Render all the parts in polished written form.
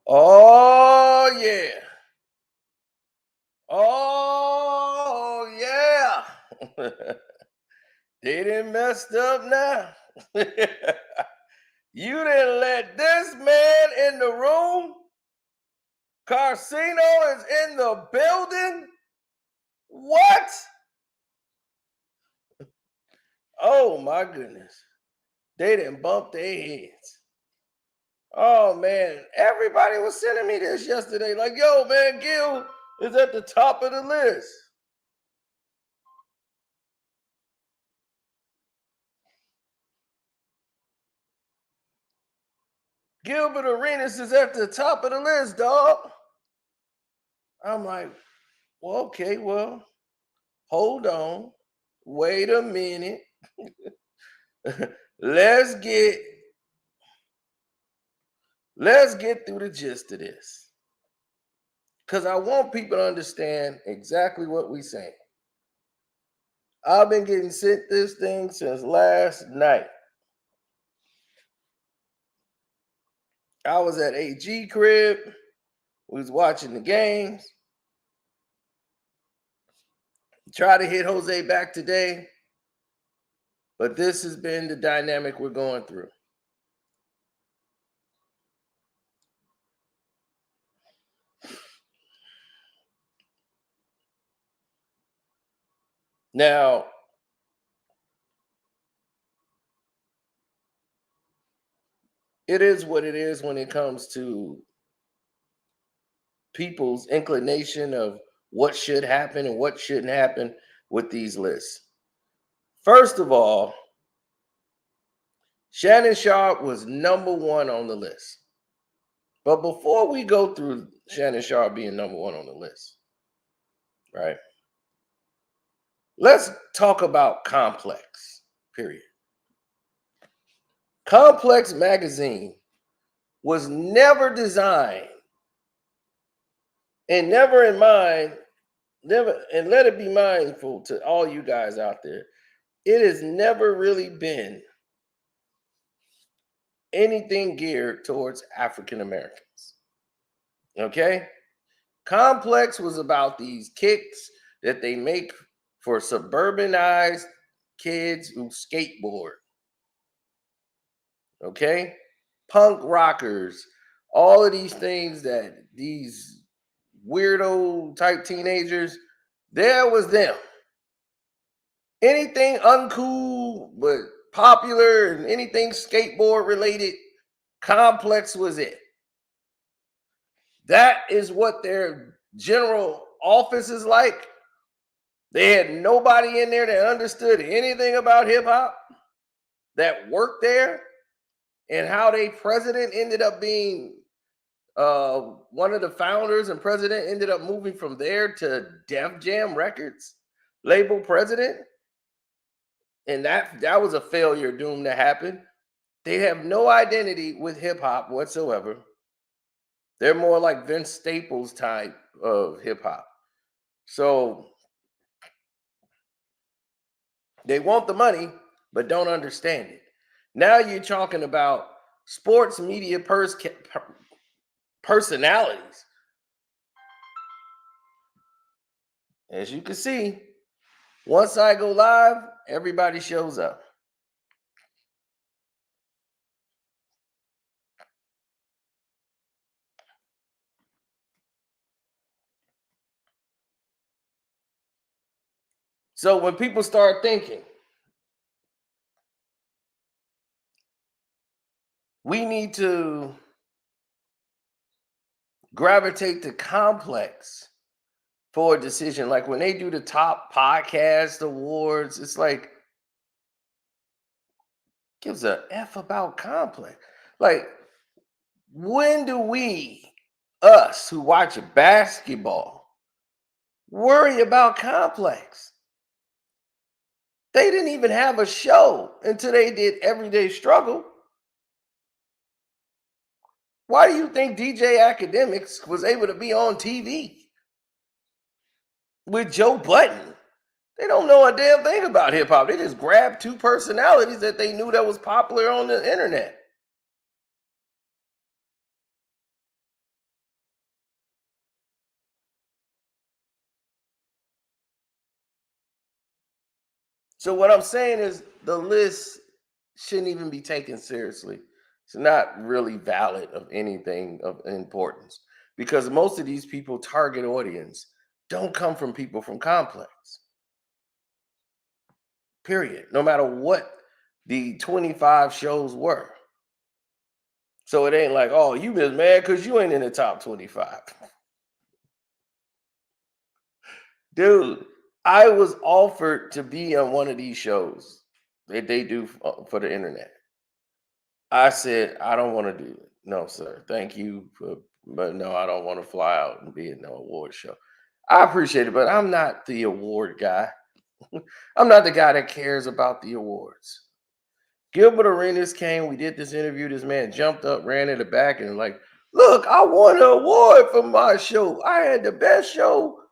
Oh yeah. Oh yeah. They done messed up now. You didn't let this man in the room. Karceno is in the building. What? Oh my goodness. They didn't bump their heads. Oh man, everybody was sending me this yesterday. Like, yo, man, Gil is at the top of the list. Gilbert Arenas is at the top of the list, dog. I'm like, well, okay, well, hold on. Wait a minute. let's get let's get through the gist of this. Cause I want people to understand exactly what we saying. I've been getting sent this thing since last night. I was at AG crib. We was watching the games. Try to hit Jose back today. But this has been the dynamic we're going through. Now, it is what it is when it comes to people's inclination of what should happen and what shouldn't happen with these lists. First of all, Shannon Sharp was number one on the list. But before we go through Shannon Sharp being number one on the list, right? Let's talk about Complex, period. Complex magazine was never designed and never in mind, never, and let it be mindful to all you guys out there. It has never really been anything geared towards African Americans. Okay? Complex was about these kicks that they make for suburbanized kids who skateboard. Okay? Punk rockers, all of these things that these weirdo type teenagers, there was them. Anything uncool but popular and anything skateboard related, Complex was it. That is what their general office is like. They had nobody in there that understood anything about hip hop that worked there, and how they president ended up being one of the founders and president ended up moving from there to Def Jam Records, label president. And that was a failure doomed to happen. They have no identity with hip hop whatsoever. They're more like Vince Staples type of hip hop. So they want the money, but don't understand it. Now you're talking about sports media personalities. As you can see, once I go live, everybody shows up. So when people start thinking, we need to gravitate to Complex for a decision. Like when they do the top podcast awards, it's like, gives a F about Complex. Like, when do we, us who watch basketball, worry about Complex? They didn't even have a show until they did Everyday Struggle. Why do you think DJ Academics was able to be on TV with Joe Budden? They don't know a damn thing about hip hop. They just grabbed two personalities that they knew that was popular on the internet. So what I'm saying is the list shouldn't even be taken seriously. It's not really valid of anything of importance because most of these people target audience don't come from people from complex. Period. No matter what the 25 shows were. So it ain't like, oh, you just mad because you ain't in the top 25. Dude, I was offered to be on one of these shows that they do for the internet. I said, I don't want to do it. No, sir. Thank you. But no, I don't want to fly out and be in no award show. I appreciate it, but I'm not the award guy. I'm not the guy that cares about the awards. Gilbert Arenas came. We did this interview. This man jumped up, ran in the back, and like, look, I won an award for my show. I had the best show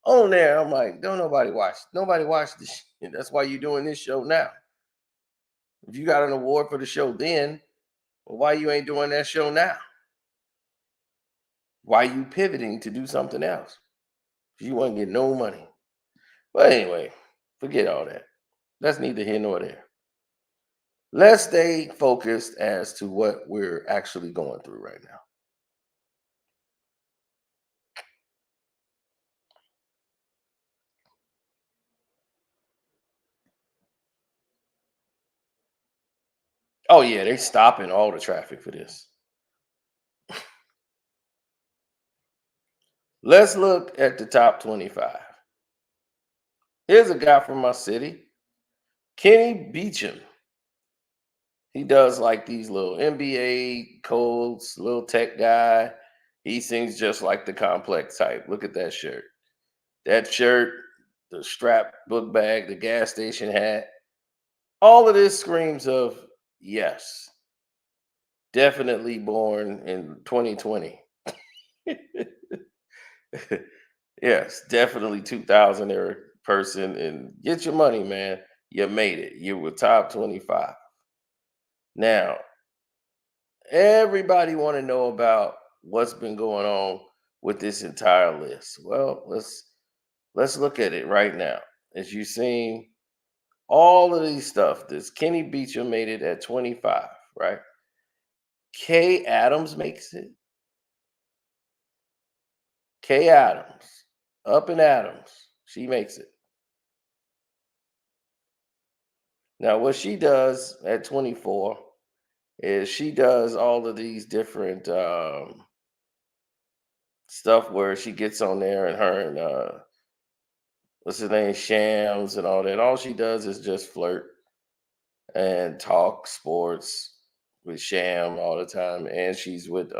on there. I'm like, don't nobody watch. Nobody watched this shit. That's why you're doing this show now. If you got an award for the show then, well, why you ain't doing that show now? Why you pivoting to do something else? You want to get no money. But anyway, forget all that. That's neither here nor there. Let's stay focused as to what we're actually going through right now. Oh yeah, they stopping all the traffic for this. Let's look at the top 25. Here's a guy from my city, Kenny Beecham. He does like these little NBA codes, little tech guy. He sings just like the complex type. Look at that shirt. That shirt, the strap book bag, the gas station hat. All of this screams of yes, definitely born in 2020. Yes, definitely 2000 era person. And get your money, man. You made it. You were top 25. Now, everybody want to know about what's been going on with this entire list. Well, let's look at it right now. As you seen, all of these stuff. This Kenny Beecham made it at 25, right? Kay Adams makes it. Kay Adams, up in Adams, she makes it. Now, what she does at 24 is she does all of these different stuff where she gets on there and her and what's his name, Shams and all that. All she does is just flirt and talk sports with Sham all the time, and she's with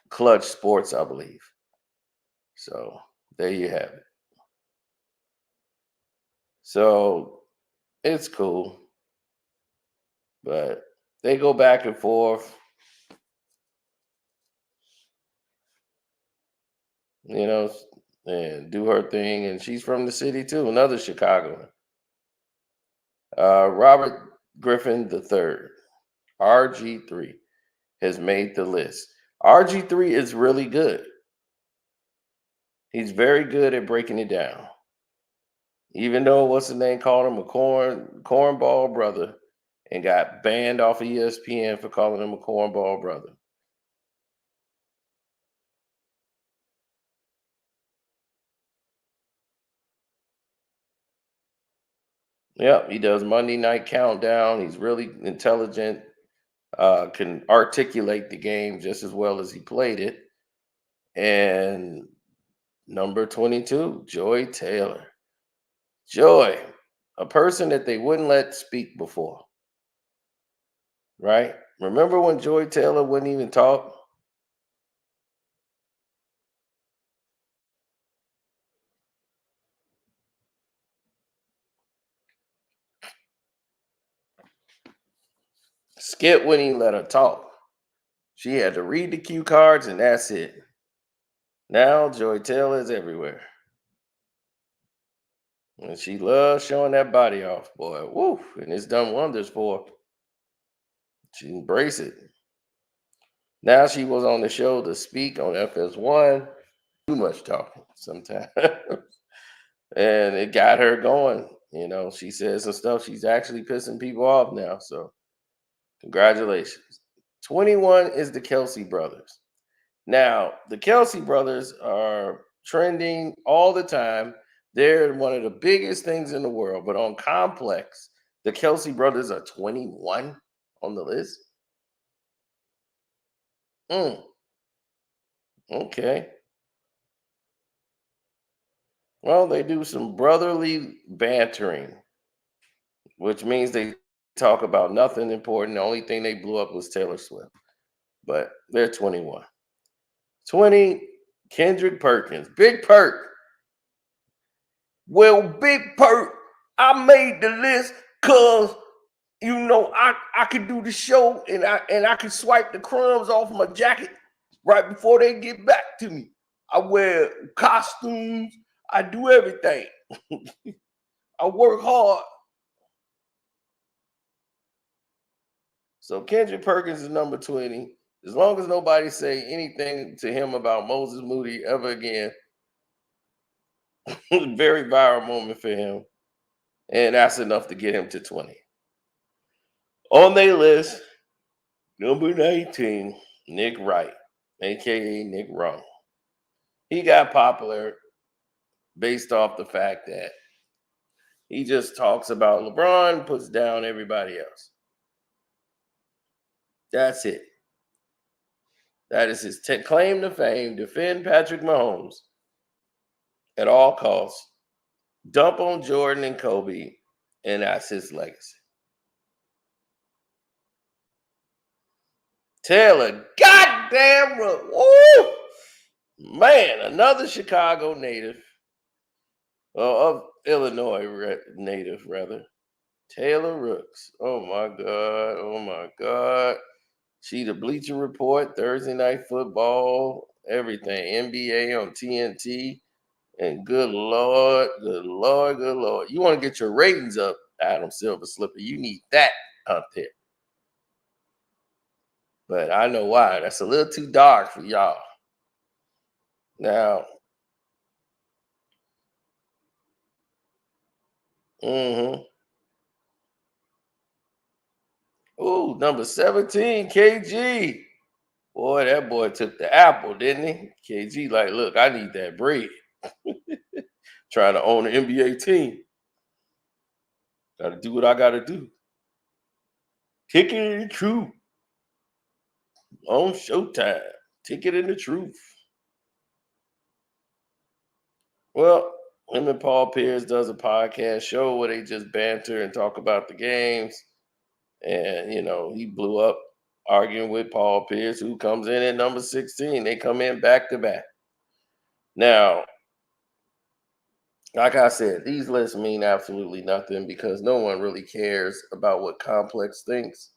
Clutch Sports, I believe. So there you have it. So it's cool, but they go back and forth, you know, and do her thing. And she's from the city too, another Chicagoan. Robert Griffin III, RG3, has made the list. RG3 is really good. He's very good at breaking it down. Even though what's the name called him a cornball brother and got banned off of ESPN for calling him a cornball brother. Yep, he does Monday Night Countdown. He's really intelligent, can articulate the game just as well as he played it. And number 22, Joy Taylor. Joy, a person that they wouldn't let speak before, right? Remember when Joy Taylor wouldn't even talk? Skip wouldn't even let her talk. She had to read the cue cards and that's it. Now Joy Taylor is everywhere. And she loves showing that body off, boy. Woo! And it's done wonders for her. She embraced it. Now she was on the show to speak on FS1. Too much talking sometimes. and it got her going. She said some stuff. She's actually pissing people off now. So congratulations. 21 is the Kelsey brothers. Now, the Kelsey brothers are trending all the time. They're one of the biggest things in the world. But on Complex, the Kelsey brothers are 21 on the list. Mm, okay. Well, they do some brotherly bantering, which means they talk about nothing important. The only thing they blew up was Taylor Swift. But they're 21. 20, Kendrick Perkins. Big Perk. Well, Big Perk, I made the list because I could do the show and I could swipe the crumbs off my jacket right before they get back to me. I wear costumes, I do everything. I work hard. So Kendrick Perkins is number 20. As long as nobody say anything to him about Moses Moody ever again, very viral moment for him. And that's enough to get him to 20. On their list, number 19, Nick Wright, aka Nick Wrong. He got popular based off the fact that he just talks about LeBron, puts down everybody else. That's it. That is his claim to fame. Defend Patrick Mahomes at all costs. Dump on Jordan and Kobe, and that's his legacy. Taylor, goddamn, woo! Man, another Chicago native, of Illinois native, rather. Taylor Rooks. Oh my God. Oh my God. She the Bleacher Report, Thursday Night Football, everything. NBA on TNT. And good Lord, good Lord, good Lord. You want to get your ratings up, Adam Silver Slipper. You need that out there. But I know why. That's a little too dark for y'all. Now, mm-hmm. Ooh, number 17, KG. Boy, that boy took the apple, didn't he? KG, like, look, I need that bread. Trying to own an NBA team. Got to do what I got to do. Ticket in the truth. On Showtime. Ticket in the truth. Well, him and Paul Pierce does a podcast show where they just banter and talk about the games. And, he blew up arguing with Paul Pierce, who comes in at number 16. They come in back to back. Now, like I said, these lists mean absolutely nothing because no one really cares about what Complex thinks.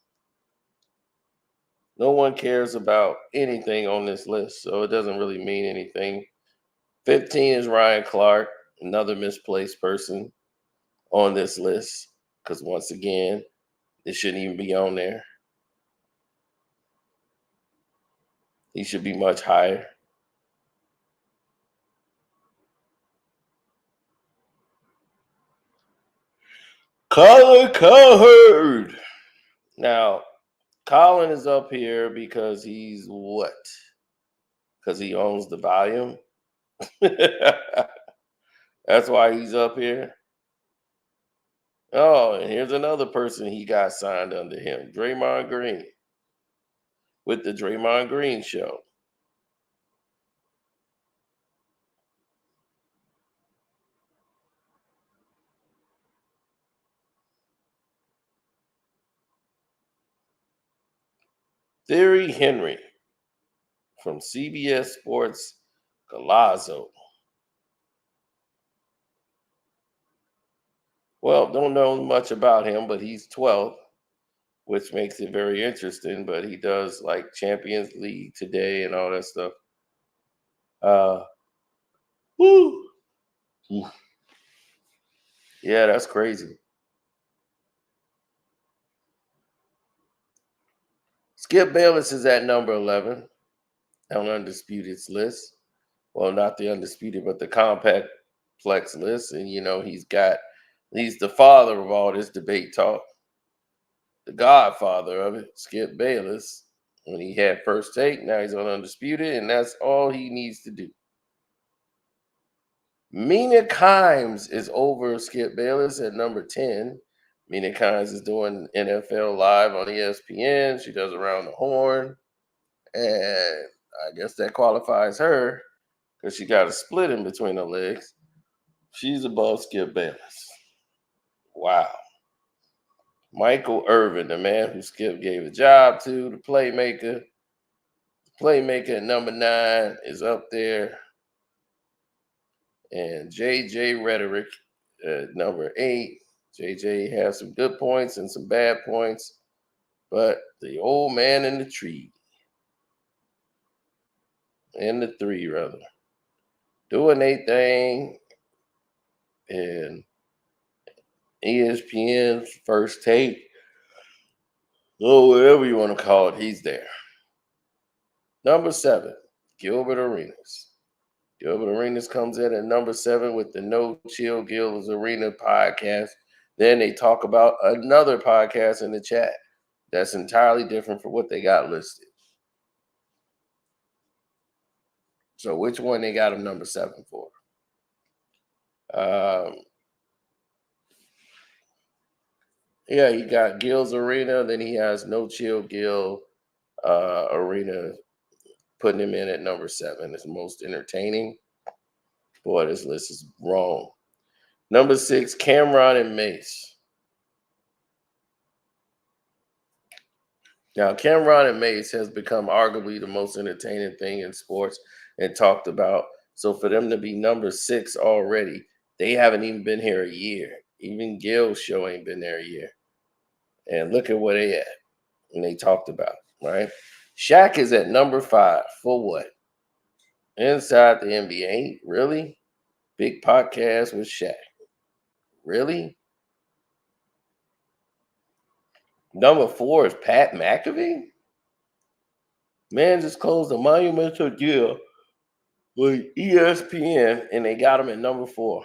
No one cares about anything on this list, so it doesn't really mean anything. 15 is Ryan Clark, another misplaced person on this list, because once again, it shouldn't even be on there. He should be much higher. Colin Cowherd. Now, Colin is up here because he's what? Because he owns the volume. That's why he's up here. Oh, and here's another person he got signed under him, Draymond Green, with the Draymond Green Show. Thierry Henry from CBS Sports Galazzo. Well, don't know much about him, but he's 12th, which makes it very interesting. But he does like Champions League today and all that stuff. Woo. Yeah, that's crazy. Skip Bayless is at number 11 on Undisputed's list. Well, not the Undisputed, but the Compact complex list, and he's the father of all this debate talk, the godfather of it, Skip Bayless. When he had first take, now he's on Undisputed, and that's all he needs to do. Mina Kimes is over Skip Bayless at number 10. Mina Kimes is doing NFL Live on ESPN. She does Around the Horn. And I guess that qualifies her because she got a split in between her legs. She's above Skip Bayless. Wow. Michael Irvin, the man who Skip gave a job to, the playmaker. The playmaker at number 9 is up there. And JJ Rhetoric at number 8. JJ has some good points and some bad points, but the old man in the tree, in the 3 rather, doing their thing, and ESPN's first take, whatever you want to call it, he's there. Number 7, Gilbert Arenas. Gilbert Arenas comes in at number 7 with the No Chill Gil's Arena podcast. Then they talk about another podcast in the chat that's entirely different from what they got listed. So which one they got him number 7 for? Yeah, he got Gil's Arena. Then he has No Chill Gil Arena, putting him in at number 7. It's most entertaining. Boy, this list is wrong. Number 6, Cameron and Mace. Now, Cameron and Mace has become arguably the most entertaining thing in sports and talked about. So for them to be number 6 already, they haven't even been here a year. Even Gil's show ain't been there a year. And look at where they at. And they talked about, right? Shaq is at number 5 for what? Inside the NBA? Really? Big podcast with Shaq. Really? Number 4 is Pat McAfee? Man just closed a monumental deal with ESPN, and they got him at number 4.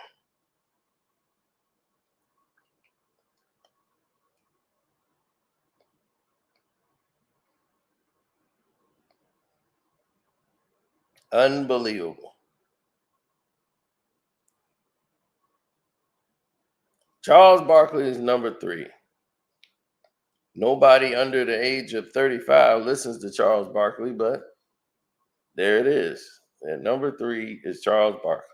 Unbelievable. Charles Barkley is number 3. Nobody under the age of 35 listens to Charles Barkley, but there it is. And number 3 is Charles Barkley.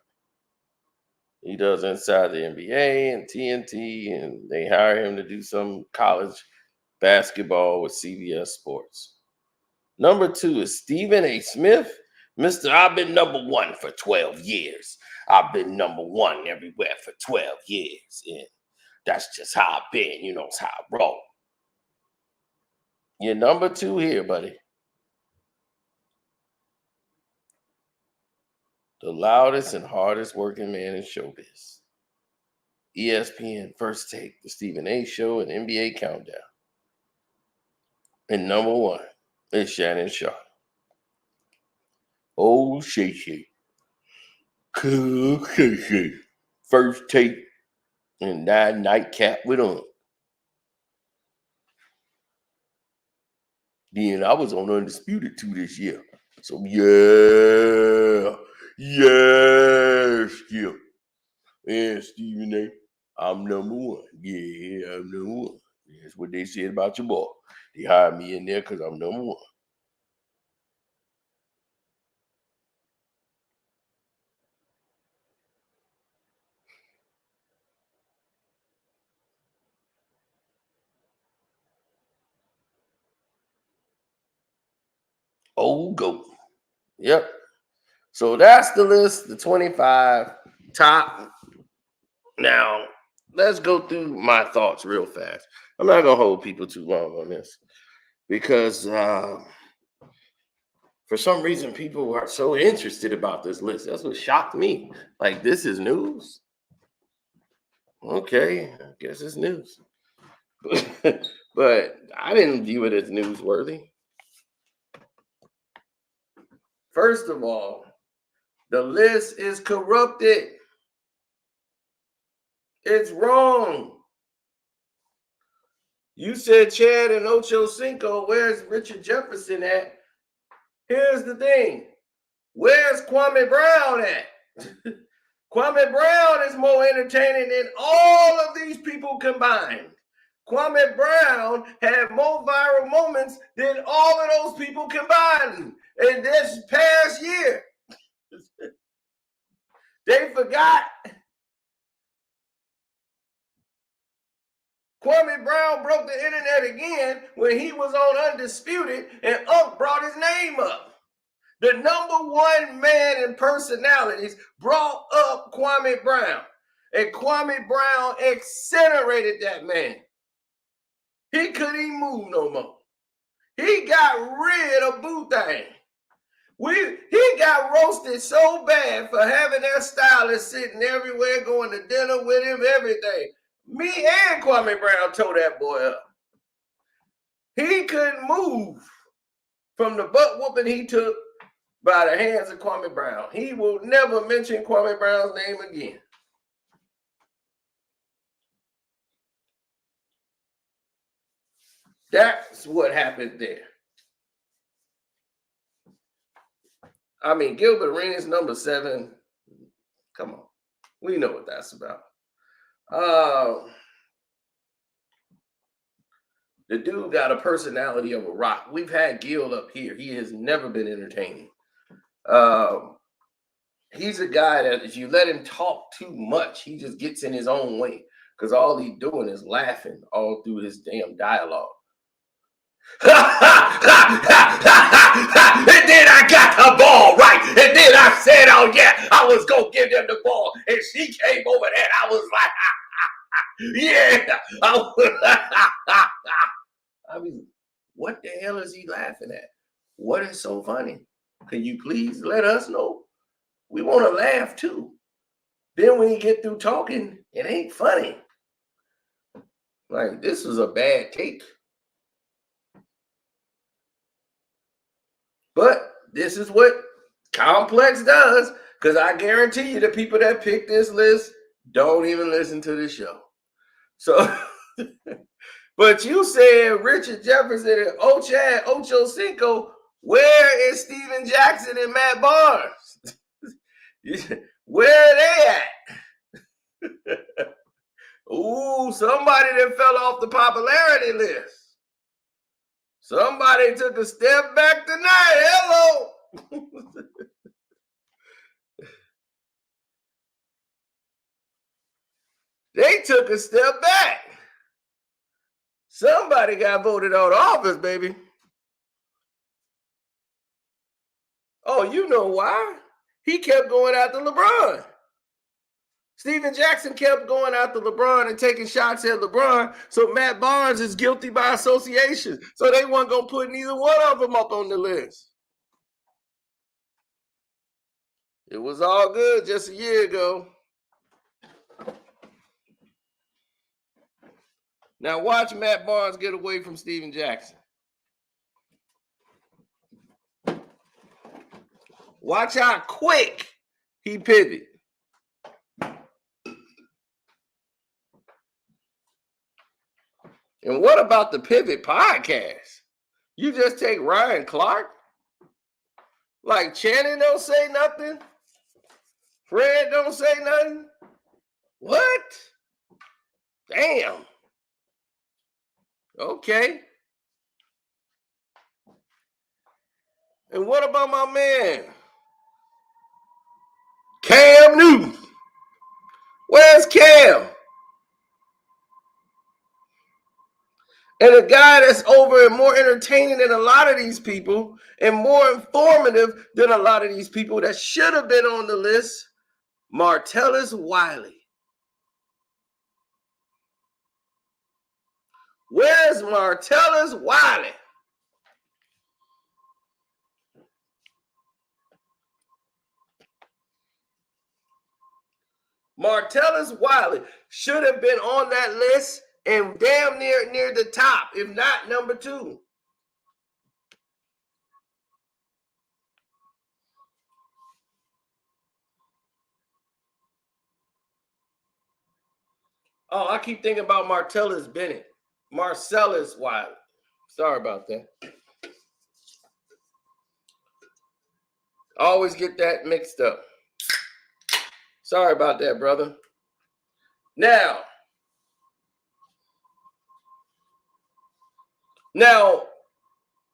He does Inside the NBA and TNT, and they hire him to do some college basketball with CBS Sports. Number 2 is Stephen A. Smith. Mr. I've been number 1 for 12 years. I've been number 1 everywhere for 12 years. And that's just how I've been. It's how I roll. You're number 2 here, buddy. The loudest and hardest working man in showbiz. ESPN First Take, the Stephen A. Show, and NBA Countdown. And number 1 is Shannon Sharp. Oh, Shay Shay. Cool Shay Shay. First Take and 9 Nightcap with him. Then I was on Undisputed 2 this year. So yeah, Skip. And Stephen A. I'm number 1. Yeah, I'm number 1. That's what they said about your boy. They hired me in there because I'm number 1. Oh, go. Yep. So that's the list, the 25 top. Now, let's go through my thoughts real fast. I'm not going to hold people too long on this because for some reason people are so interested about this list. That's what shocked me. Like, this is news? Okay, I guess it's news. But I didn't view it as newsworthy. First of all, the list is corrupted. It's wrong. You said Chad and Ocho Cinco. Where's Richard Jefferson at? Here's the thing. Where's Kwame Brown at? Kwame Brown is more entertaining than all of these people combined. Kwame Brown had more viral moments than all of those people combined in this past year. They forgot. Kwame Brown broke the internet again when he was on Undisputed and Unc brought his name up. The #1 man in personalities brought up Kwame Brown. And Kwame Brown accelerated that man. He couldn't even move no more. He got rid of Boo-Thang. He got roasted so bad for having that stylist sitting everywhere, going to dinner with him, everything. Me and Kwame Brown tore that boy up. He couldn't move from the butt whooping he took by the hands of Kwame Brown. He will never mention Kwame Brown's name again. That's what happened there. I mean, Gilbert Arenas, #7. Come on. We know what that's about. The dude got a personality of a rock. We've had Gil up here. He has never been entertaining. He's a guy that if you let him talk too much, he just gets in his own way because all he's doing is laughing all through his damn dialogue. And then I got the ball right. And then I said, oh yeah, I was going to give them the ball. And she came over there. I was like, yeah. I mean, what the hell is he laughing at? What is so funny? Can you please let us know? We want to laugh too. Then when you get through talking, it ain't funny. Like, this was a bad take. But this is what Complex does, because I guarantee you the people that pick this list don't even listen to the show. So, but you said Richard Jefferson and Ocho Cinco, where is Steven Jackson and Matt Barnes? Where are they at? Ooh, somebody that fell off the popularity list. Somebody took a step back tonight. Hello. They took a step back. Somebody got voted out of office, baby. Oh, you know why? He kept going after LeBron. Steven Jackson kept going after LeBron and taking shots at LeBron. So Matt Barnes is guilty by association. So they weren't going to put neither one of them up on the list. It was all good just a year ago. Now watch Matt Barnes get away from Steven Jackson. Watch how quick he pivoted. And what about the Pivot podcast? You just take Ryan Clark? Like Channing don't say nothing? Fred don't say nothing? What? Damn. Okay. And what about my man? Cam Newton. Where's Cam? And a guy that's over and more entertaining than a lot of these people and more informative than a lot of these people that should have been on the list, Martellus Wiley. Where's Martellus Wiley? Martellus Wiley should have been on that list and damn near the top, if not #2. Oh, I keep thinking about Martellus Bennett. Marcellus Wiley. Sorry about that. I always get that mixed up. Sorry about that, brother. Now,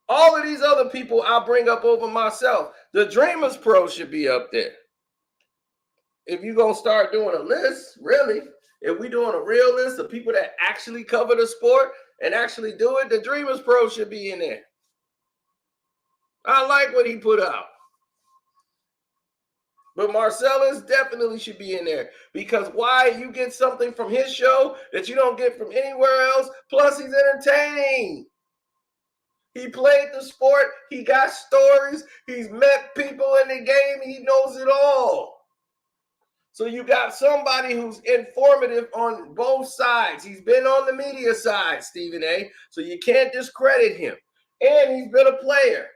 all of these other people I bring up over myself. The Dreamers Pro should be up there. If you're going to start doing a list, really, if we're doing a real list of people that actually cover the sport and actually do it, the Dreamers Pro should be in there. I like what he put out. But Marcellus definitely should be in there, because why? You get something from his show that you don't get from anywhere else. Plus, he's entertaining. He played the sport. He got stories. He's met people in the game. He knows it all. So you got somebody who's informative on both sides. He's been on the media side, Stephen A. So you can't discredit him. And he's been a player.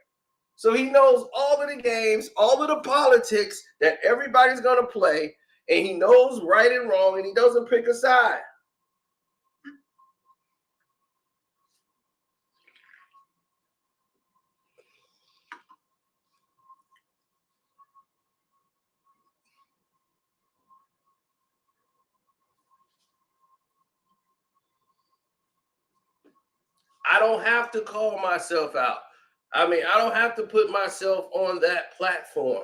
So he knows all of the games, all of the politics that everybody's going to play. And he knows right and wrong, and he doesn't pick a side. I don't have to call myself out. I mean, I don't have to put myself on that platform.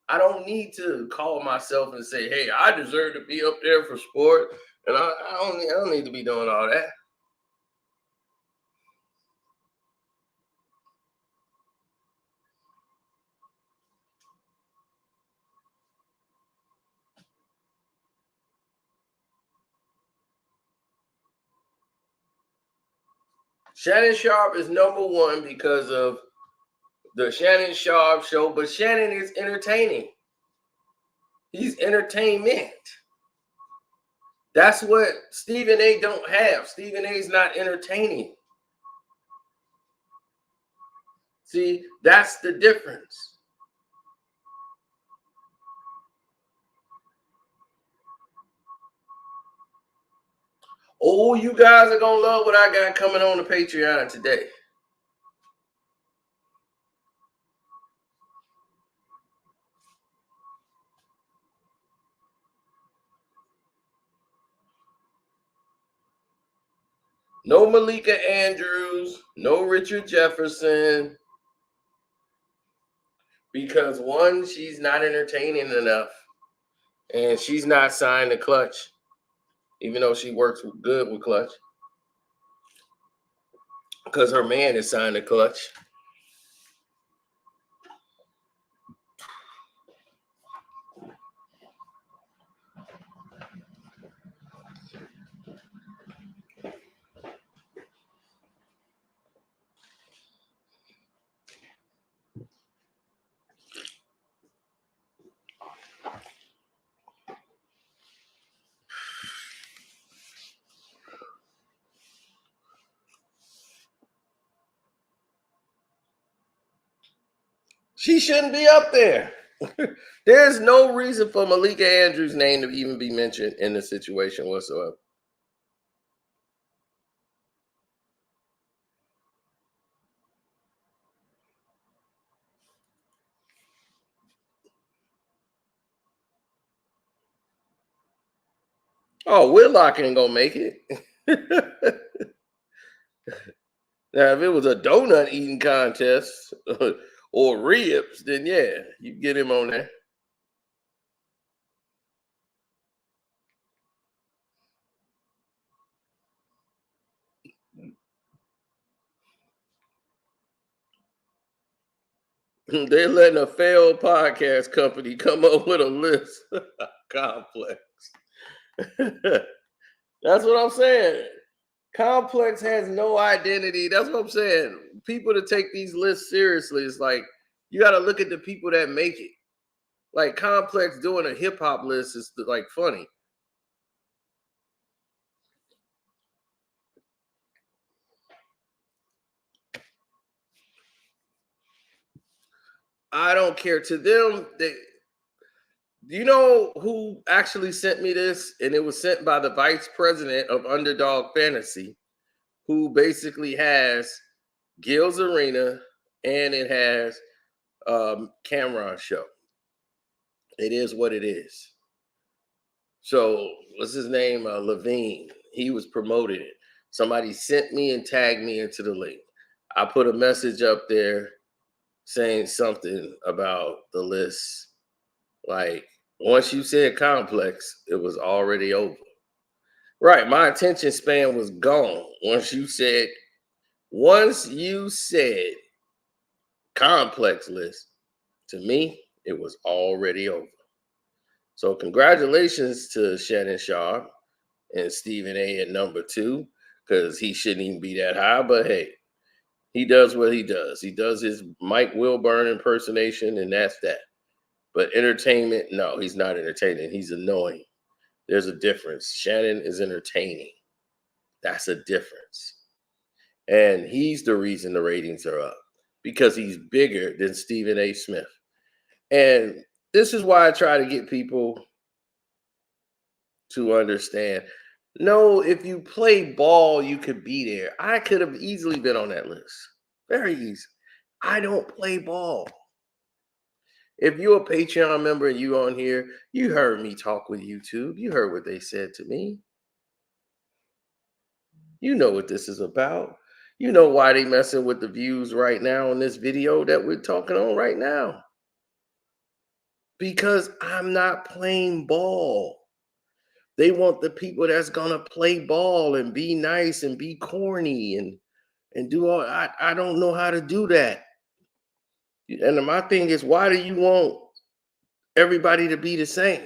I don't need to call myself and say, hey, I deserve to be up there for sport. And I don't need to be doing all that. Shannon Sharp is number one because of the Shannon Sharp show, but Shannon is entertaining. He's entertainment. That's what Stephen A. don't have. Stephen A. is not entertaining. See, that's the difference. Oh, you guys are going to love what I got coming on the Patreon today. No Malika Andrews, no Richard Jefferson, because one, she's not entertaining enough, and she's not signed to Clutch, even though she works good with Clutch, because her man is signed to Clutch. She shouldn't be up there. There's no reason for Malika Andrews' name to even be mentioned in the situation whatsoever. Oh, Whitlock ain't gonna make it. Now, if it was a donut eating contest or ribs, then yeah, you get him on there. They're letting a failed podcast company come up with a list. Complex. That's what I'm saying. Complex has no identity. That's what I'm saying. People to take these lists seriously, it's like you got to look at the people that make it. Like Complex doing a hip hop list is like funny. I don't care. To them, Do you know who actually sent me this? And it was sent by the vice president of Underdog Fantasy, who basically has Gil's Arena and it has Cameron Show. It is what it is. So what's his name? Levine. He was promoted it. Somebody sent me and tagged me into the link. I put a message up there saying something about the list. Like once you said complex, it was already over. Right. My attention span was gone. Once you said complex list, to me, it was already over. So congratulations to Shannon Sharp and Stephen A at number 2, because he shouldn't even be that high. But hey, he does what he does. He does his Mike Wilburn impersonation, and that's that. But entertainment, no, he's not entertaining. He's annoying. There's a difference. Shannon is entertaining. That's a difference. And he's the reason the ratings are up, because he's bigger than Stephen A. Smith. And this is why I try to get people to understand. No, if you play ball, you could be there. I could have easily been on that list. Very easy. I don't play ball. If you're a Patreon member and you on here, you heard me talk with YouTube. You heard what they said to me. You know what this is about. You know why they messing with the views right now on this video that we're talking on right now. Because I'm not playing ball. They want the people that's gonna play ball and be nice and be corny and do all. I don't know how to do that. And my thing is, why do you want everybody to be the same?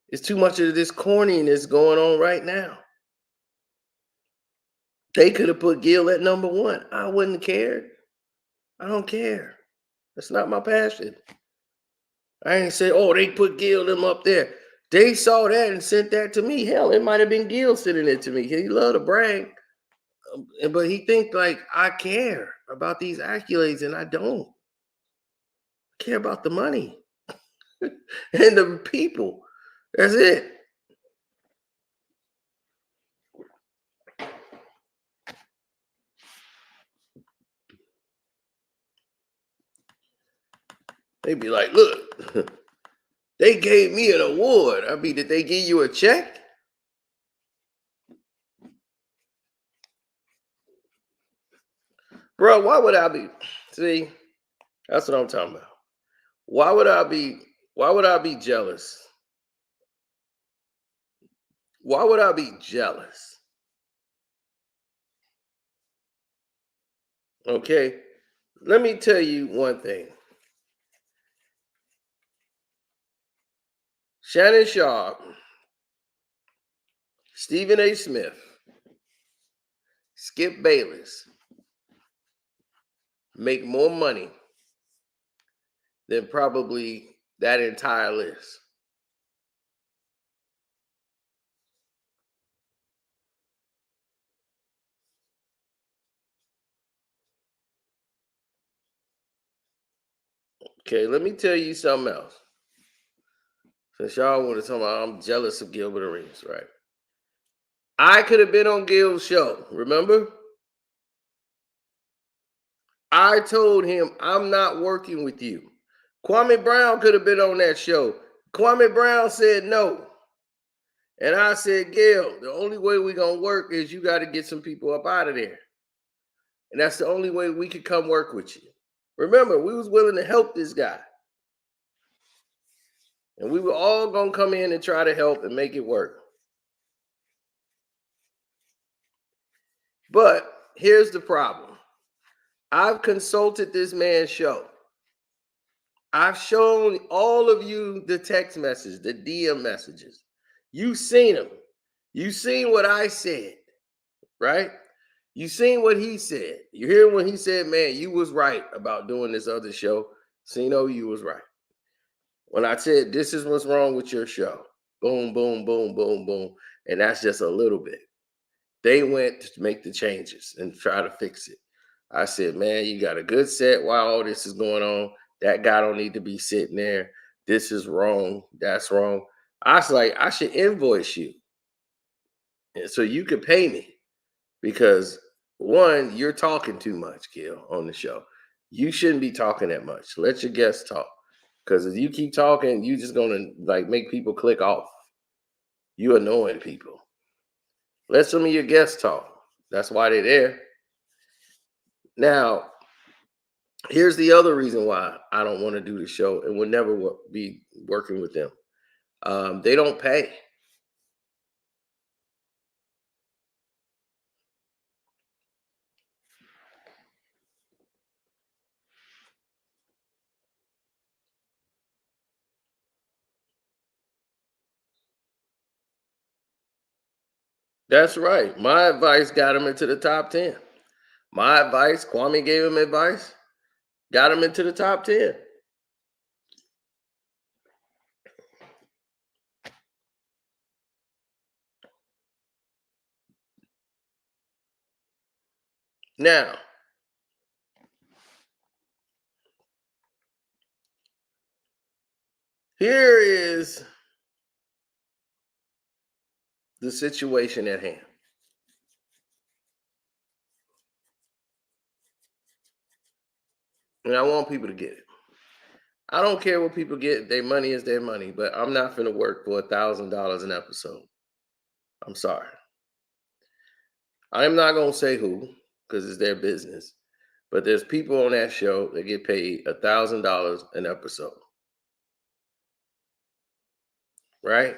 It's too much of this corniness going on right now. They could have put Gil at number 1. I wouldn't have cared. I don't care. That's not my passion. I ain't say, oh, they put Gil them up there. They saw that and sent that to me. Hell, it might have been Gil sending it to me. He love to brag. But he think like I care about these accolades, and I don't. I care about the money and the people. That's it. They be like, look, they gave me an award. I mean, did they give you a check? Bro, why would I be? See, that's what I'm talking about. Why would I be jealous? Why would I be jealous? Okay. Let me tell you one thing. Shannon Sharp, Stephen A. Smith, Skip Bayless make more money than probably that entire list. Okay, let me tell you something else. Since y'all want to talk about I'm jealous of Gilbert Arenas, right? I could have been on Gil's show, remember? I told him I'm not working with you. Kwame Brown could have been on that show. Kwame Brown said no. And I said, Gil, the only way we're going to work is you got to get some people up out of there. And that's the only way we could come work with you. Remember, we was willing to help this guy. And we were all going to come in and try to help and make it work. But here's the problem. I've consulted this man's show. I've shown all of you the text messages, the DM messages. You've seen them. You've seen what I said, right? You seen what he said. You hear when he said, man, you was right about doing this other show. Sino, you was right. When I said, this is what's wrong with your show. Boom, boom, boom, boom, boom. And that's just a little bit. They went to make the changes and try to fix it. I said, man, you got a good set while all this is going on. That guy don't need to be sitting there. this is wrong, that's wrong. I was like, I should invoice you so you could pay me because one, you're talking too much, Gil, on the show. You shouldn't be talking that much. Let your guests talk. Because if you keep talking, you just gonna like make people click off. You annoying people. Let some of your guests talk. That's why they're there. Now, here's the other reason why I don't want to do the show and will never be working with them. They don't pay. That's right. My advice got him into the top 10. My advice, Kwame gave him advice, got him into the top 10. Now, here is the situation at hand. And I want people to get it. I don't care what people get. Their money is their money, but I'm not going to work for $1,000 an episode. I'm sorry. I'm not going to say who because it's their business. But there's people on that show that get paid $1,000 an episode. Right?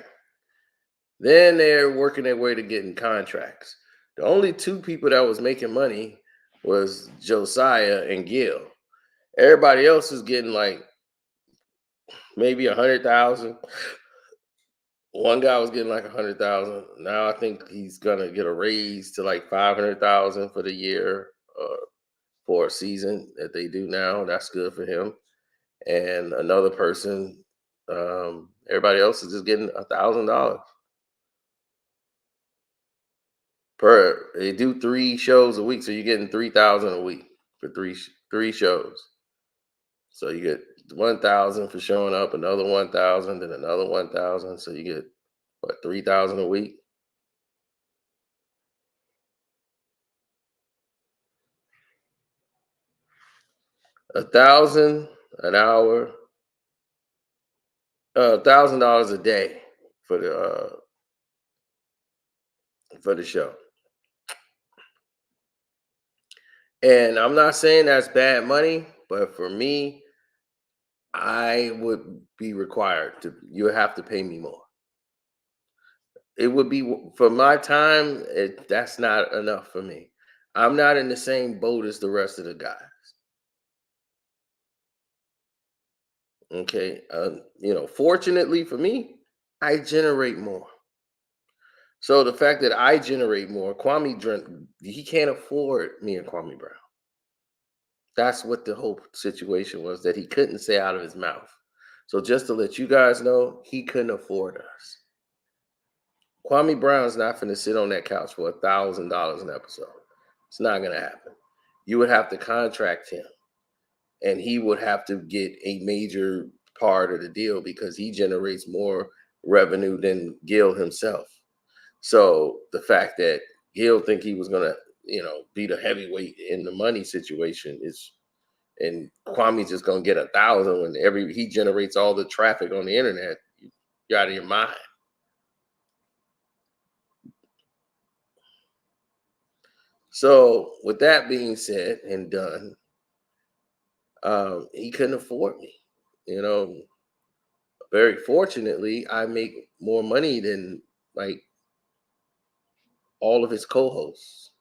Then they're working their way to getting contracts. The only two people that was making money was Josiah and Gil. Everybody else is getting like maybe 100,000. One guy was getting like 100,000. Now I think he's gonna get a raise to like 500,000 for the year, for a season that they do now. That's good for him. And another person, everybody else is just getting $1,000 per. They do 3 shows a week, so you're getting 3,000 a week for three shows. So you get 1,000 for showing up, another 1,000, then another 1,000. So you get what, 3,000 a week. 1,000 an hour, $1,000 a day for the show. And I'm not saying that's bad money, but for me, I would be required to. You have to pay me more. It would be for my time. That's not enough for me. I'm not in the same boat as the rest of the guys. Okay, fortunately for me, I generate more. So the fact that I generate more, he can't afford me and Kwame Brown. That's what the whole situation was that he couldn't say out of his mouth. So just to let you guys know, he couldn't afford us. Kwame Brown's not going to sit on that couch for $1,000 an episode. It's not going to happen. You would have to contract him, and he would have to get a major part of the deal because he generates more revenue than Gil himself. So the fact that Gil think he was going to, be the heavyweight in the money situation is, and Kwame's just gonna get 1,000 when he generates all the traffic on the internet. You're out of your mind. So with that being said and done, he couldn't afford me. Very fortunately, I make more money than like all of his co-hosts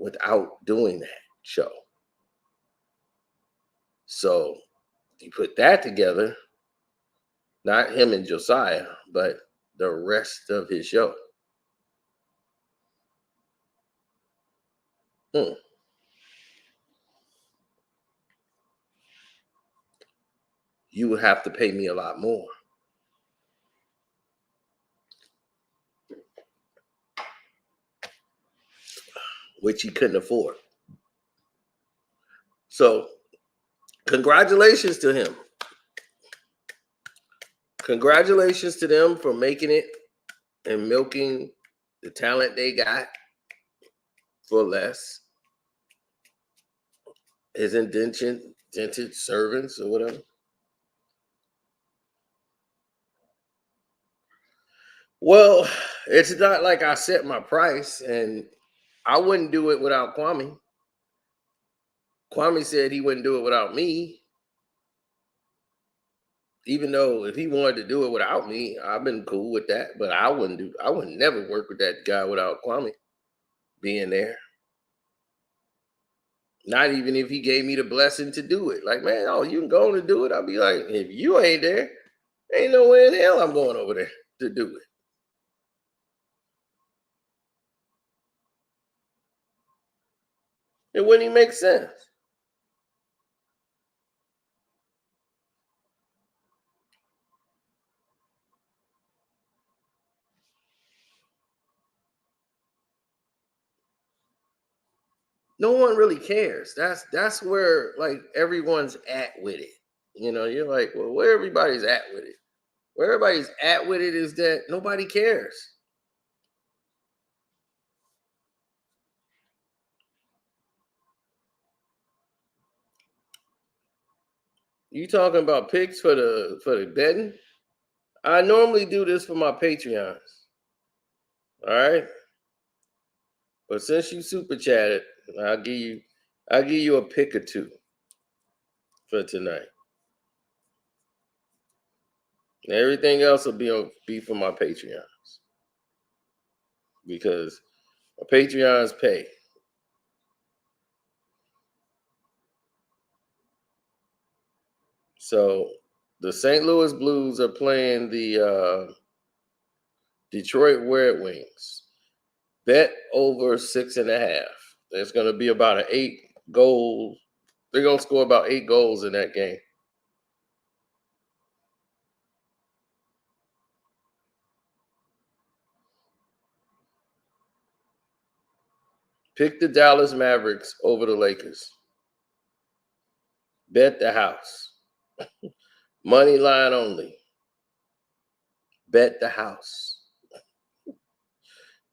without doing that show. So you put that together, not him and Josiah, but the rest of his show. You would have to pay me a lot more, which he couldn't afford. So, congratulations to him. congratulations to them for making it and milking the talent they got for less. His indentured servants or whatever. Well, it's not like I set my price, and I wouldn't do it without Kwame. Kwame said he wouldn't do it without me. Even though if he wanted to do it without me, I've been cool with that. But I would never work with that guy without Kwame being there. Not even if he gave me the blessing to do it. Like, man, oh, you can go on and do it. I'll be like, if you ain't there, ain't no way in hell I'm going over there to do it. It wouldn't even make sense. No one really cares. That's where like everyone's at with it. You know, you're like, well, where everybody's at with it. Where everybody's at with it is that nobody cares. You talking about picks for the betting? I normally do this for my Patreons. All right. But since you super chatted, I'll give you a pick or two for tonight. And everything else will be for my Patreons. Because my Patreons pay. So the St. Louis Blues are playing the Detroit Red Wings. Bet over 6.5. There's going to be about an 8 goal. They're going to score about 8 goals in that game. Pick the Dallas Mavericks over the Lakers. Bet the house. Money line only. Bet the house.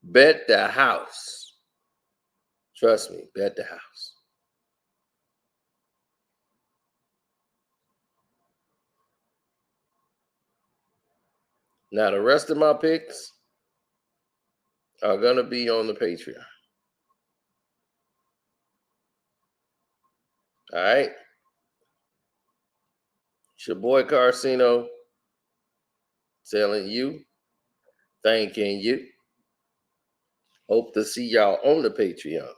Bet the house. Trust me, bet the house. Now, the rest of my picks are going to be on the Patreon. All right? It's your boy Karceno telling you, thanking you. Hope to see y'all on the Patreon.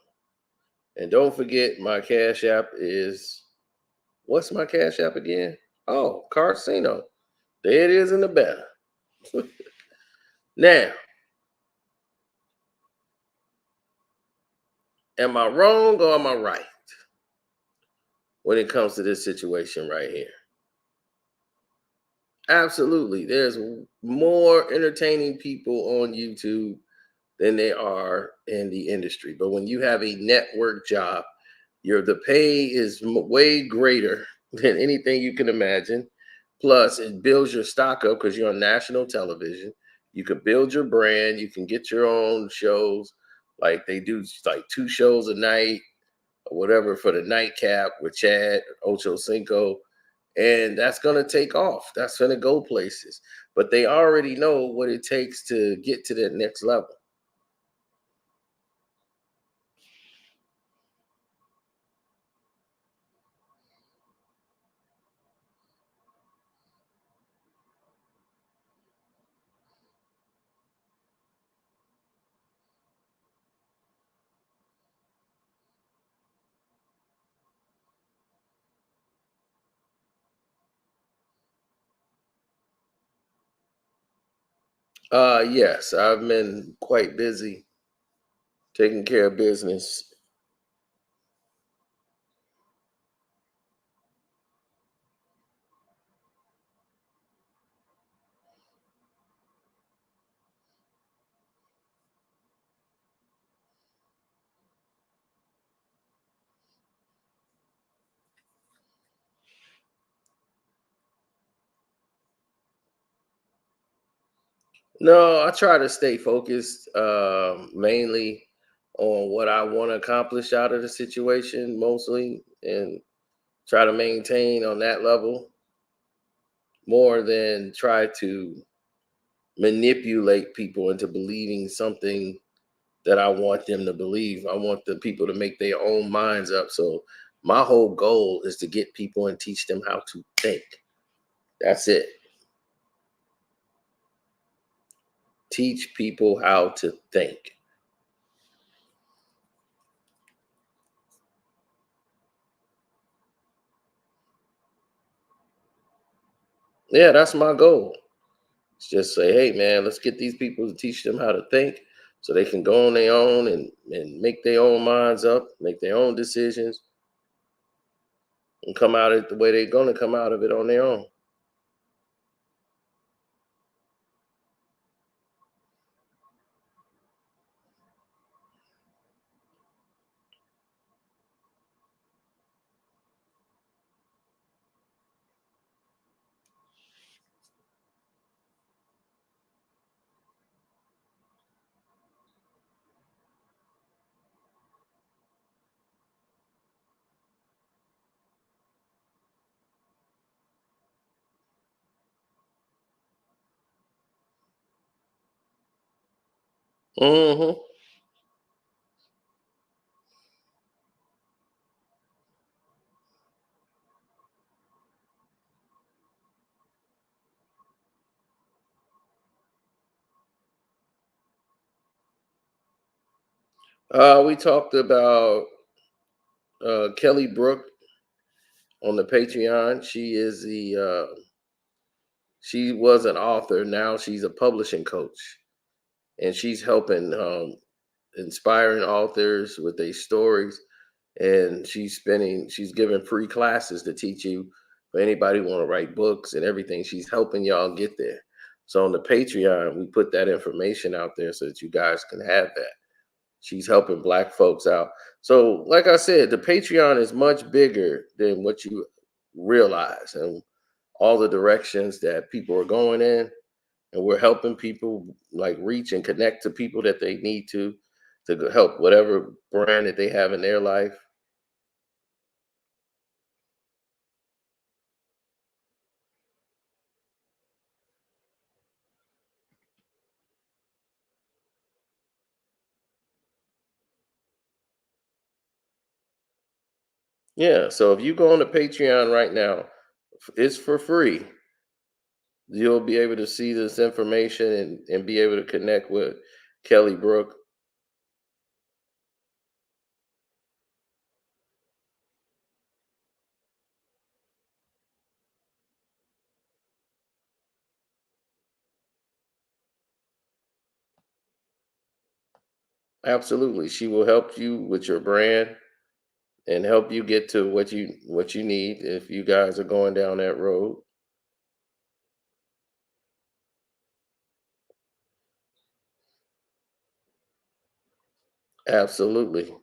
And don't forget, my Cash App is, what's my Cash App again? Oh, Karceno. There it is in the banner. Now, am I wrong or am I right when it comes to this situation right here? Absolutely. There's more entertaining people on YouTube than there are in the industry. But when you have a network job, the pay is way greater than anything you can imagine. Plus, it builds your stock up because you're on national television. You can build your brand. You can get your own shows. Like they do like 2 shows a night or whatever for the nightcap with Chad Ocho Cinco. And that's going to take off. That's going to go places. But they already know what it takes to get to that next level. Yes, I've been quite busy taking care of business. No, I try to stay focused, mainly on what I want to accomplish out of the situation, mostly, and try to maintain on that level more than try to manipulate people into believing something that I want them to believe. I want the people to make their own minds up. So my whole goal is to get people and teach them how to think. That's it. Teach people how to think. Yeah, that's my goal. It's just say, hey man, let's get these people to teach them how to think so they can go on their own and make their own minds up, make their own decisions, and come out of it the way they're gonna come out of it on their own. Hmm. We talked about Kelly Brook on the Patreon. She was an author. Now she's a publishing coach, and she's helping inspiring authors with their stories. And she's giving free classes to teach you for anybody who want to write books and everything. She's helping y'all get there. So on the Patreon, we put that information out there so that you guys can have that. She's helping Black folks out. So, like I said, the Patreon is much bigger than what you realize, and all the directions that people are going in, and we're helping people like reach and connect to people that they need to help whatever brand that they have in their life. Yeah. So if you go on the Patreon right now, it's for free. You'll be able to see this information and be able to connect with Kelly Brook. Absolutely. She will help you with your brand and help you get to what you need if you guys are going down that road. Absolutely.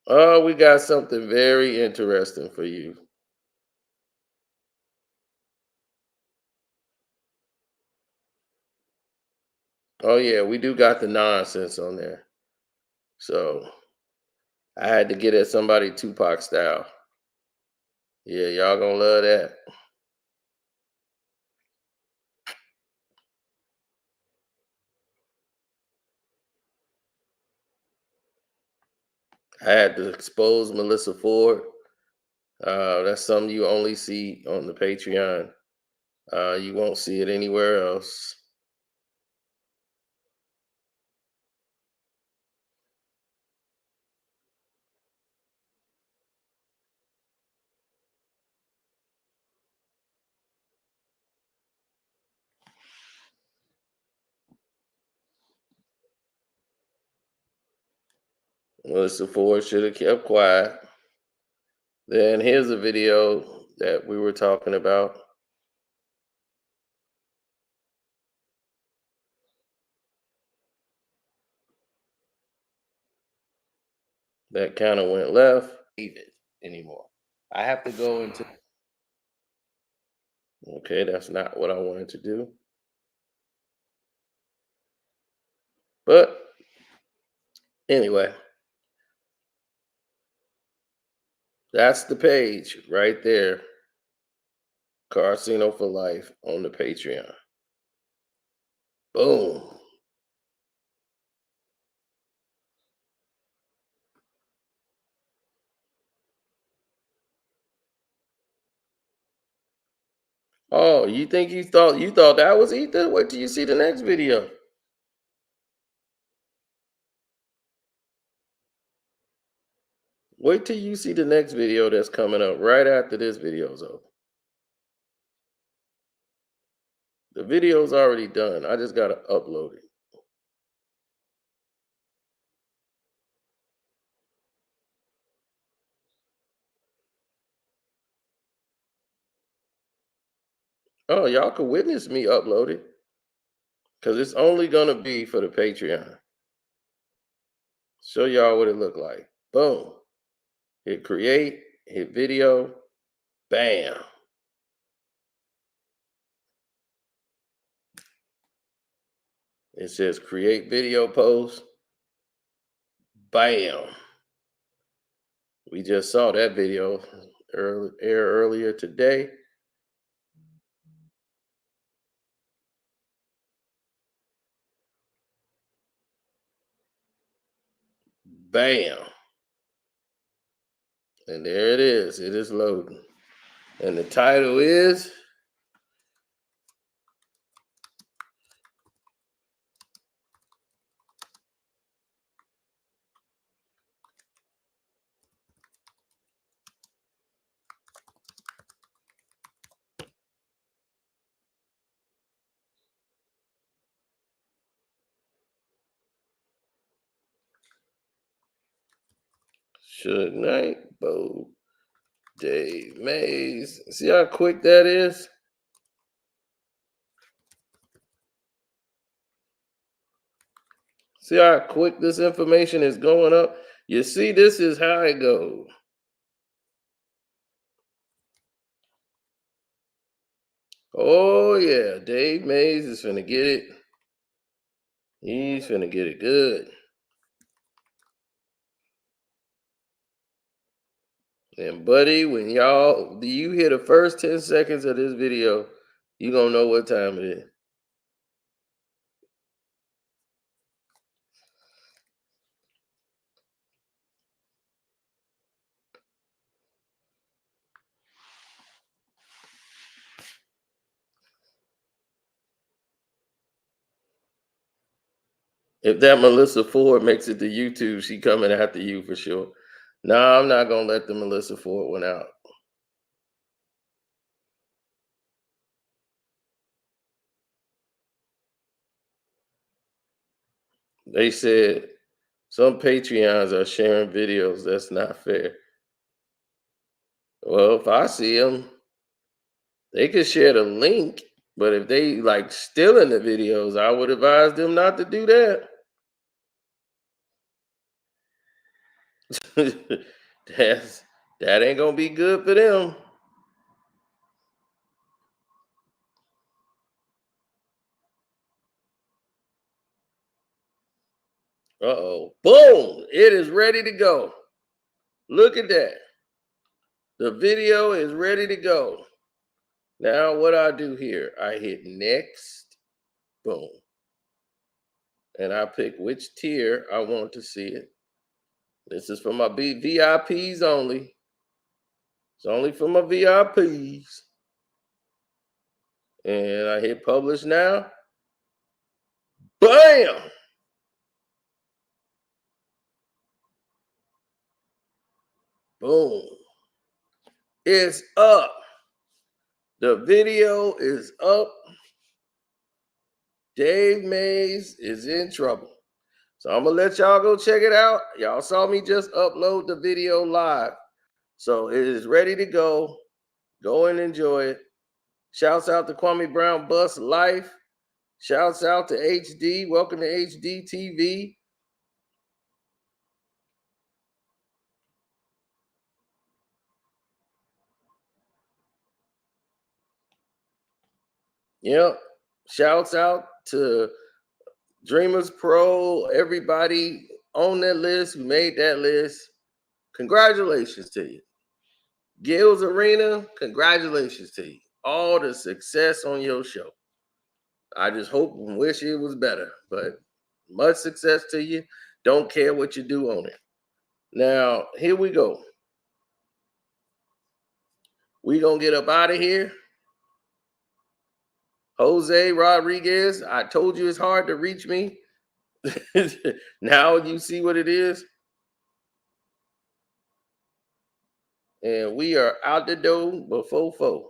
Oh, we got something very interesting for you. Oh yeah, we do got the nonsense on there. So I had to get at somebody Tupac style. Yeah, y'all gonna love that. I had to expose Melissa Ford. That's something you only see on the Patreon. You won't see it anywhere else. Melissa Ford should have kept quiet. Then here's a video that we were talking about. That kind of went left. Even anymore. I have to go into. Okay, that's not what I wanted to do. But anyway, that's the page right there. Karceno for life on the Patreon. Boom. Oh, you think you thought that was Ethan? Wait till you see the next video. Wait till you see the next video that's coming up right after this video's over. The video's already done. I just gotta upload it. Oh, y'all can witness me upload it. Because it's only gonna be for the Patreon. Show y'all what it looked like. Boom. Hit create, hit video, bam. It says create video post. Bam. We just saw that video earlier today. Bam. And there it is. It is loading. And the title is Suge Knight, Bo, Dave Mays. See how quick that is? See how quick this information is going up? You see, this is how it goes. Oh, yeah. Dave Mays is finna get it. He's finna get it good. And, buddy, when you hear the first 10 seconds of this video, you gonna know what time it is. If that Melissa Ford makes it to YouTube, she coming after you for sure. No, I'm not gonna let the Melissa Ford one out. They said some Patreons are sharing videos. That's not fair. Well, if I see them, they could share the link. But if they like stealing the videos, I would advise them not to do that. That ain't gonna be good for them. Uh-oh. Boom! It is ready to go. Look at that. The video is ready to go. Now what I do here, I hit next. Boom. And I pick which tier I want to see it. This is for my VIPs only. It's only for my VIPs. And I hit publish now. Bam! Boom. It's up. The video is up. Dave Mays is in trouble. So I'm gonna let y'all go check it out. Y'all saw me just upload the video live. So it is ready to go. Go and enjoy it. Shouts out to Kwame Brown Bus Life. Shouts out to HD. Welcome to HD TV. Yep. Shouts out to Dreamers Pro, everybody on that list who made that list. Congratulations to you. Gil's Arena, congratulations to you. All the success on your show. I just hope and wish it was better, but much success to you. Don't care what you do on it. Now, here we go. We gonna get up out of here. Jose Rodriguez, I told you it's hard to reach me. Now you see what it is. And we are out the door before 4.